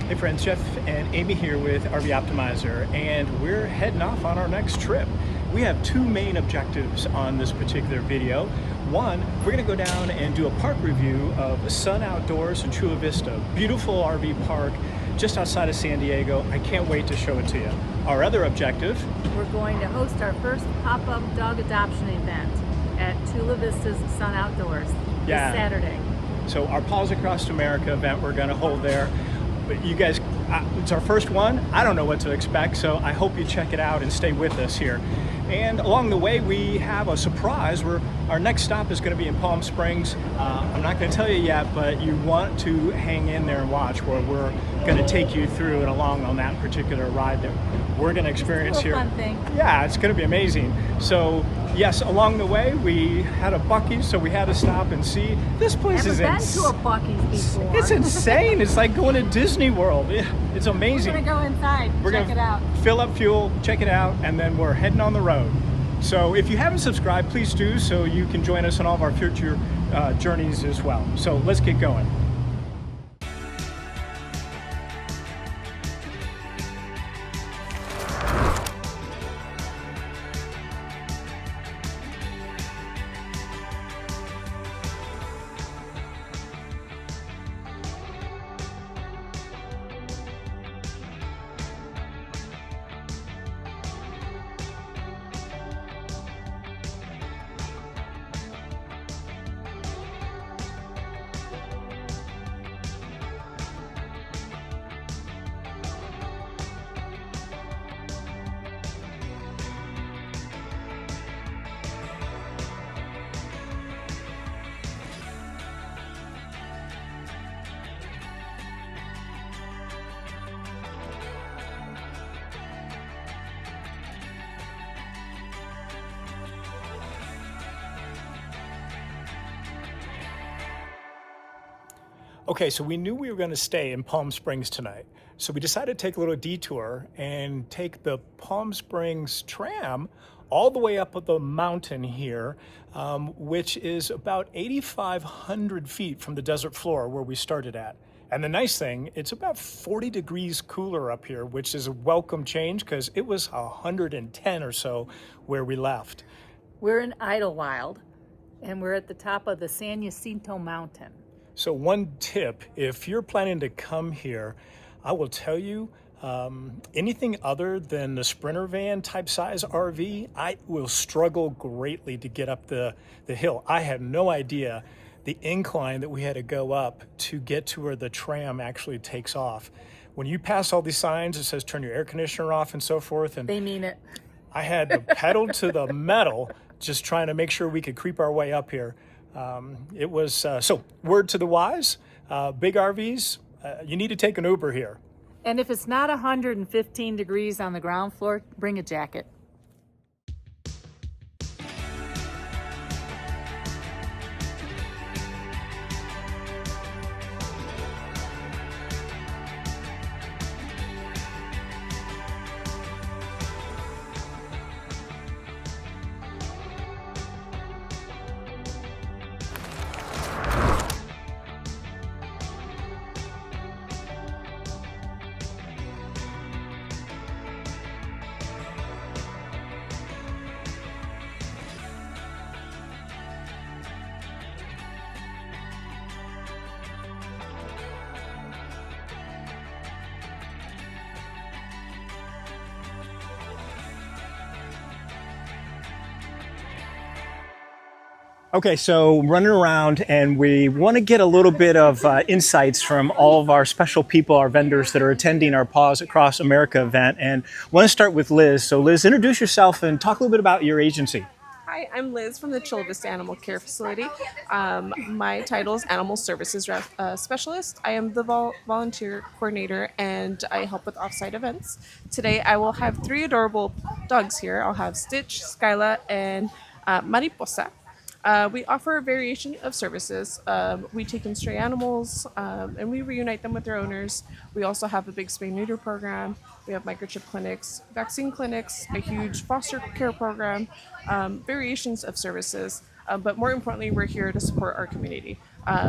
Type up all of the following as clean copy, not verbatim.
Hey friends, Jeff and Amy here with RV Optimizer, and we're heading off on our next trip. We have two main objectives on this particular video. One, we're going to go down and do a park review of Sun Outdoors in Chula Vista. Beautiful RV park just outside of San Diego. I can't wait to show it to you. Our other objective, we're going to host our first pop-up dog adoption event at Chula Vista's Sun Outdoors this Saturday. So our Paws Across America event we're going to hold there. But you guys, it's our first one. I don't know what to expect, so I hope you check it out and stay with us here. And along the way, we have a surprise where our next stop is going to be in Palm Springs. I'm not going to tell you yet, but you want to hang in there and watch where we're going to take you through and along on that particular ride that we're going to experience here. Fun thing. Yeah, it's going to be amazing. So yes, along the way we had a Buc-ee's, so we had to stop and see. This place is insane. I've been to a Buc-ee's before. It's insane. It's like going to Disney World. It's amazing. We're going to go inside, check it out. Fill up fuel, check it out, and then we're heading on the road. So if you haven't subscribed, please do, so you can join us on all of our future journeys as well. So let's get going. Okay, so we knew we were going to stay in Palm Springs tonight. So we decided to take a little detour and take the Palm Springs tram all the way up the mountain here, which is about 8,500 feet from the desert floor where we started at. And the nice thing, it's about 40 degrees cooler up here, which is a welcome change because it was 110 or so where we left. We're in Idlewild, and we're at the top of the San Jacinto Mountain. So one tip, if you're planning to come here, I will tell you, anything other than the Sprinter van type size RV, I will struggle greatly to get up the hill. I had no idea the incline that we had to go up to get to where the tram actually takes off. When you pass all these signs, it says turn your air conditioner off and so forth. And they mean it. I had to pedal to the metal, just trying to make sure we could creep our way up here. It was, so word to the wise, big RVs, you need to take an Uber here. And if it's not 115 degrees on the ground floor, bring a jacket. Okay, so running around, and we want to get a little bit of insights from all of our special people, our vendors that are attending our Paws Across America event. And I want to start with Liz. So Liz, introduce yourself and talk a little bit about your agency. Hi, I'm Liz from the Chula Vista Animal Care Facility. My title is Animal Services Specialist. I am the volunteer coordinator, and I help with offsite events. Today I will have 3 adorable dogs here. I'll have Stitch, Skyla, and Mariposa. We offer a variation of services. We take in stray animals and we reunite them with their owners. We also have a big spay-neuter program. We have microchip clinics, vaccine clinics, a huge foster care program, variations of services. but more importantly, we're here to support our community.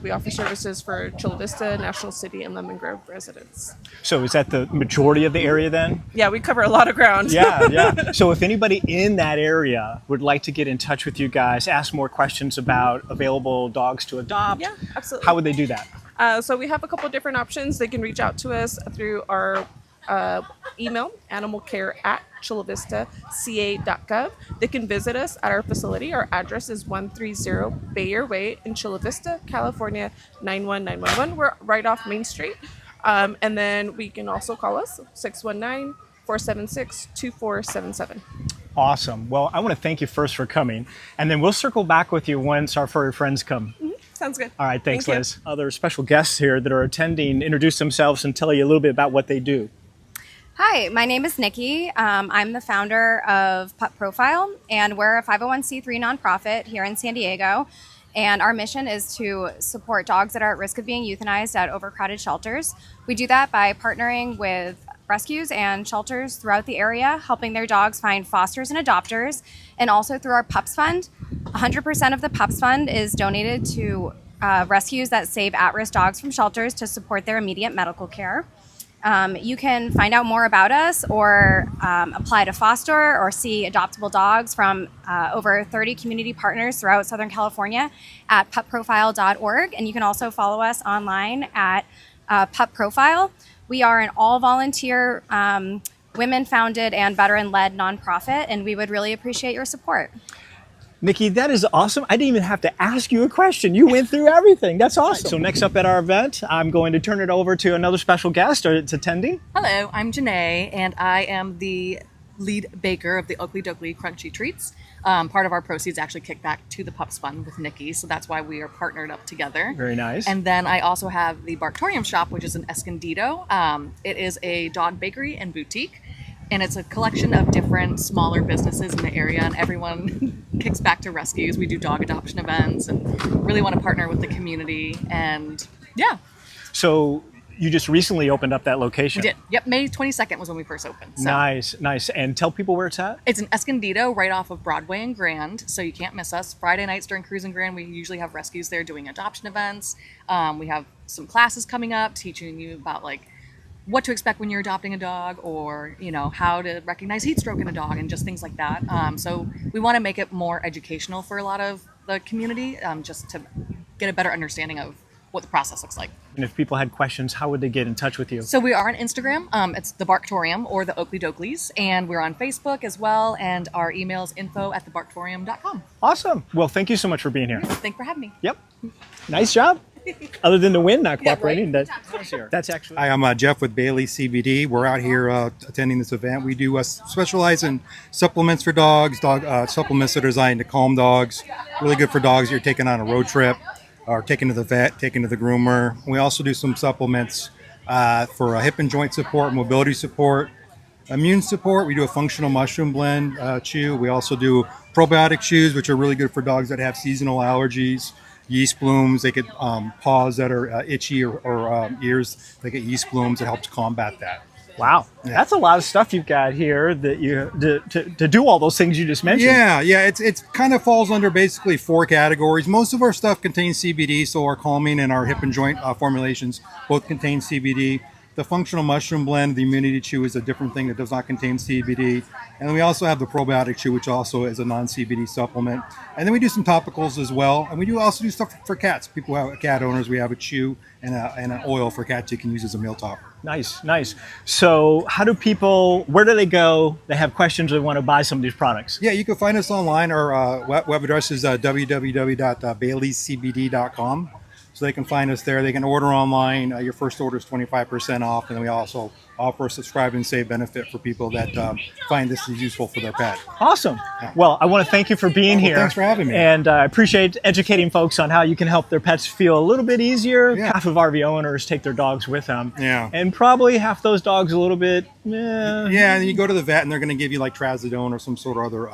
We offer services for Chula Vista, National City, and Lemon Grove residents. So is that the majority of the area then? Yeah, we cover a lot of ground. Yeah. So if anybody in that area would like to get in touch with you guys, ask more questions about available dogs to adopt, Yeah, absolutely. how would they do that? So we have a couple different options. They can reach out to us through our email, animalcare@chulavistaca.gov. They can visit us at our facility. Our address is 130 Bayer Way in Chula Vista, California, 91911. We're right off Main Street. And then we can also call us 619-476-2477. Awesome. Well, I want to thank you first for coming, and then we'll circle back with you once our furry friends come. Sounds good. All right, thanks, Thank you. Liz. Other special guests here that are attending, introduce themselves and tell you a little bit about what they do. Hi, my name is Nikki. I'm the founder of Pup Profile, and we're a 501c3 nonprofit here in San Diego. And our mission is to support dogs that are at risk of being euthanized at overcrowded shelters. We do that by partnering with rescues and shelters throughout the area, helping their dogs find fosters and adopters, and also through our Pups Fund. 100% of the Pups Fund is donated to rescues that save at-risk dogs from shelters to support their immediate medical care. You can find out more about us or apply to foster or see adoptable dogs from over 30 community partners throughout Southern California at pupprofile.org. And you can also follow us online at Pup Profile. We are an all-volunteer, women-founded and veteran-led nonprofit, and we would really appreciate your support. Nikki, that is awesome. I didn't even have to ask you a question. You went through everything. That's awesome. So next up at our event, I'm going to turn it over to another special guest that's attending. Hello, I'm Janae, and I am the lead baker of the Oakley Dokley Crunchy Treats. Part of our proceeds actually kick back to the Pups Fund with Nikki, so that's why we are partnered up together. Very nice. And then I also have the Barktorium Shop, which is in Escondido. It is a dog bakery and boutique, and it's a collection of different smaller businesses in the area, and everyone kicks back to rescues. We do dog adoption events and really want to partner with the community, and yeah. So you just recently opened up that location. We did. Yep, May 22nd was when we first opened. So. Nice. And tell people where it's at. It's in Escondido, right off of Broadway and Grand, so you can't miss us. Friday nights during Cruise and Grand, we usually have rescues there doing adoption events. We have some classes coming up teaching you about what to expect when you're adopting a dog, or how to recognize heat stroke in a dog and just things like that. So we want to make it more educational for a lot of the community, just to get a better understanding of what the process looks like. And if people had questions, how would they get in touch with you? So we are on Instagram. It's the Barktorium or the Oakley Dokleys, and we're on Facebook as well. And our email is info@thebarktorium.com. Awesome. Well, thank you so much for being here. Thanks for having me. Yep. Nice job. Other than the wind not cooperating, that's actually. Hi, I'm Jeff with Bailey CBD. We're out here attending this event. We do specialize in supplements for dogs, supplements that are designed to calm dogs. Really good for dogs you're taking on a road trip, or taking to the vet, taking to the groomer. We also do some supplements for hip and joint support, mobility support, immune support. We do a functional mushroom blend chew. We also do probiotic chews, which are really good for dogs that have seasonal allergies, yeast blooms. They get paws that are itchy, or ears. They get yeast blooms. It helps combat that. Wow, that's a lot of stuff you've got here that you to do all those things you just mentioned. Yeah, it's kind of falls under basically 4 categories. Most of our stuff contains CBD, so our calming and our hip and joint formulations both contain CBD. The functional mushroom blend, the immunity chew, is a different thing that does not contain CBD. And then we also have the probiotic chew, which also is a non-CBD supplement. And then we do some topicals as well. And we do also do stuff for cats. People who have cat owners, we have a chew and an oil for cats you can use as a meal topper. Nice. So where do they go? They have questions, or they want to buy some of these products? Yeah, you can find us online. Our web address is www.baileyscbd.com. So they can find us there. They can order online. Your first order is 25% off. And then we also offer a subscribe and save benefit for people that find this is useful for their pet. Awesome. Well, I want to thank you for being here. Thanks for having me. And I appreciate educating folks on how you can help their pets feel a little bit easier. Yeah. Half of RV owners take their dogs with them. Yeah. And probably half those dogs a little bit, Yeah, and you go to the vet and they're going to give you like trazodone or some sort of other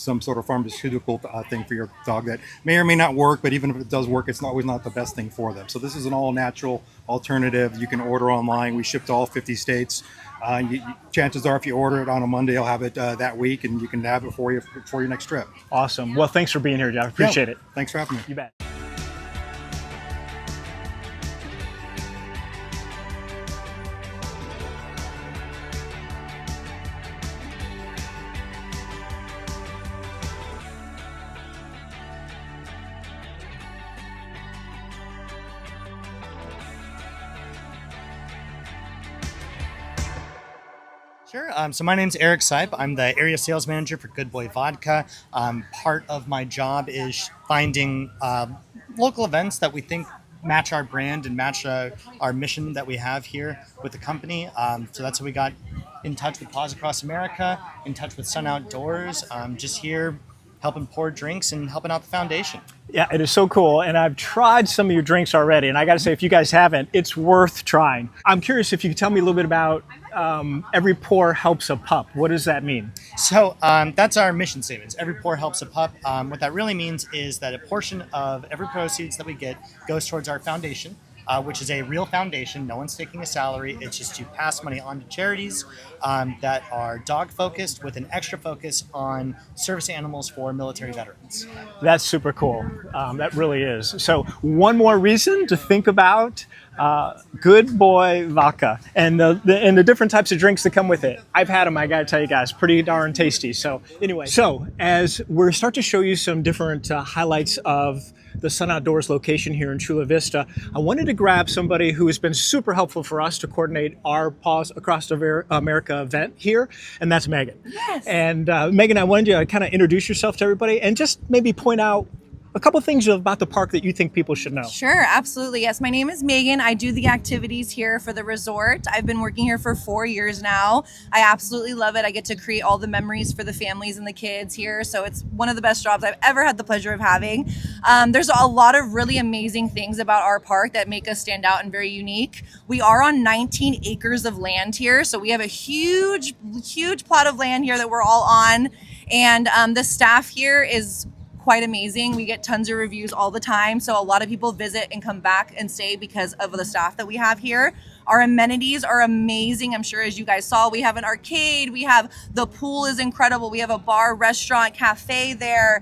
some sort of pharmaceutical thing for your dog that may or may not work, but even if it does work, it's always not the best thing for them. So this is an all-natural alternative. You can order online. We ship to all 50 states. Chances are if you order it on a Monday, I'll have it that week, and you can have it for you before your next trip. Awesome. Well, thanks for being here, Jeff. Appreciate it. Thanks for having me. You bet. Sure. So my name's Eric Sipe. I'm the area sales manager for Good Boy Vodka. Part of my job is finding local events that we think match our brand and match our mission that we have here with the company. So that's how we got in touch with Paws Across America, in touch with Sun Outdoors, just here helping pour drinks and helping out the foundation. Yeah, it is so cool. And I've tried some of your drinks already. And I got to say, if you guys haven't, it's worth trying. I'm curious if you could tell me a little bit about Every Pour Helps a Pup. What does that mean? So that's our mission statements. Every pour helps a pup. What that really means is that a portion of every proceeds that we get goes towards our foundation, which is a real foundation. No one's taking a salary. It's just to pass money on to charities that are dog focused with an extra focus on service animals for military veterans. That's super cool. That really is. So one more reason to think about Good Boy Vodka and the different types of drinks that come with it. I've had them, I gotta tell you guys, pretty darn tasty. So anyway, as we start to show you some different highlights of the Sun Outdoors location here in Chula Vista, I wanted to grab somebody who has been super helpful for us to coordinate our Paws Across America event here, and that's Megan. Yes. And Megan, I wanted you to kind of introduce yourself to everybody and just maybe point out a couple things about the park that you think people should know. Sure, absolutely. Yes, my name is Megan. I do the activities here for the resort. I've been working here for 4 years now. I absolutely love it. I get to create all the memories for the families and the kids here. So it's one of the best jobs I've ever had the pleasure of having. There's a lot of really amazing things about our park that make us stand out and very unique. We are on 19 acres of land here. So we have a huge plot of land here that we're all on. And the staff here is quite amazing. We get tons of reviews all the time. So a lot of people visit and come back and stay because of the staff that we have here. Our amenities are amazing. I'm sure as you guys saw, we have an arcade. We have the pool is incredible. We have a bar, restaurant, cafe there.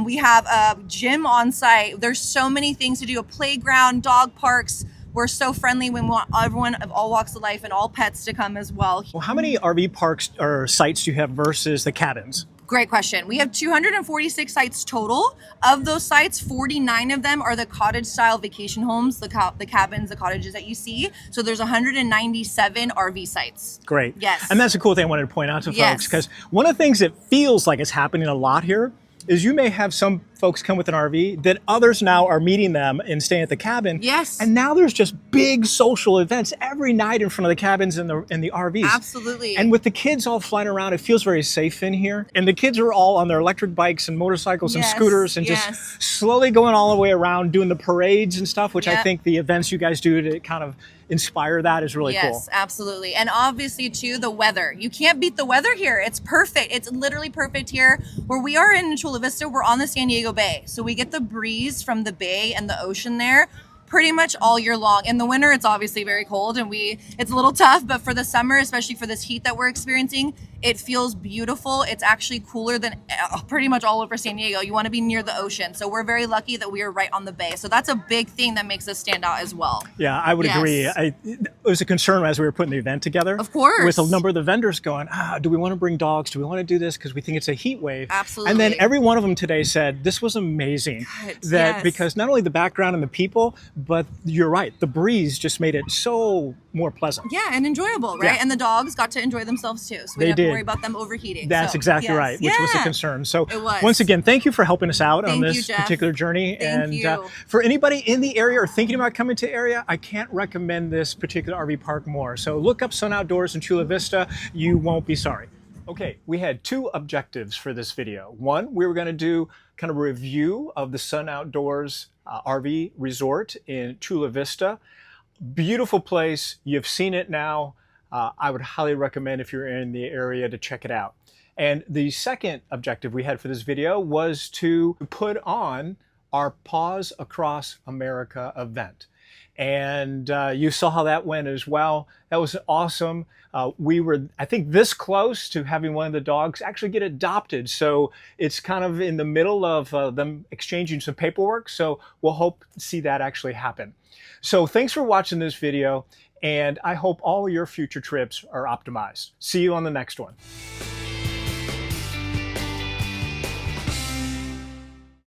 We have a gym on site. There's so many things to do, a playground, dog parks. We're so friendly. We want everyone of all walks of life and all pets to come as well. Well, how many RV parks or sites do you have versus the cabins? Great question. We have 246 sites total. Of those sites, 49 of them are the cottage style vacation homes, the cabins, the cottages that you see. So there's 197 RV sites. Great. Yes. And that's a cool thing I wanted to point out to folks, Yes. because one of the things that feels like it's happening a lot here is you may have some folks come with an RV that others now are meeting them and staying at the cabin. Yes. And now there's just big social events every night in front of the cabins and the RVs. Absolutely. And with the kids all flying around, it feels very safe in here. And the kids are all on their electric bikes and motorcycles and Yes, scooters and yes. just slowly going all the way around doing the parades and stuff, which I Yep. think the events you guys do to kind of inspire that is really cool. Yes, absolutely. And obviously too, the weather. You can't beat the weather here. It's perfect. It's literally perfect here. Where we are in Chula Vista, we're on the San Diego Bay. So we get the breeze from the bay and the ocean there pretty much all year long. In the winter, it's obviously very cold and it's a little tough, but for the summer, especially for this heat that we're experiencing, it feels beautiful. It's actually cooler than pretty much all over San Diego. You want to be near the ocean. So we're very lucky that we are right on the bay. So that's a big thing that makes us stand out as well. Yeah, I would Yes. agree. It was a concern as we were putting the event together. Of course. With a number of the vendors going, do we want to bring dogs? Do we want to do this? Because we think it's a heat wave. Absolutely. And then every one of them today said, this was amazing. Good, That yes. because not only the background and the people, but you're right, the breeze just made it so more pleasant. Yeah, and enjoyable, right? Yeah. And the dogs got to enjoy themselves too. So we They didn't have to did. worry about them overheating. That's So, exactly yes. right, which was a Yeah. concern. So It was. once again, thank you for helping us out on Thank you, this Jeff. particular journey. Thank and you. For anybody in the area or thinking about coming to the area, I can't recommend this particular RV park more. So look up Sun Outdoors in Chula Vista. You won't be sorry. Okay, we had two objectives for this video. One, we were going to do kind of a review of the Sun Outdoors RV resort in Chula Vista. Beautiful place. You've seen it now. I would highly recommend if you're in the area to check it out. And the second objective we had for this video was to put on our Paws Across America event. And you saw how that went as well. That was awesome. We were, I think, this close to having one of the dogs actually get adopted. So it's kind of in the middle of them exchanging some paperwork. So we'll hope to see that actually happen. So thanks for watching this video, and I hope all your future trips are optimized. See you on the next one.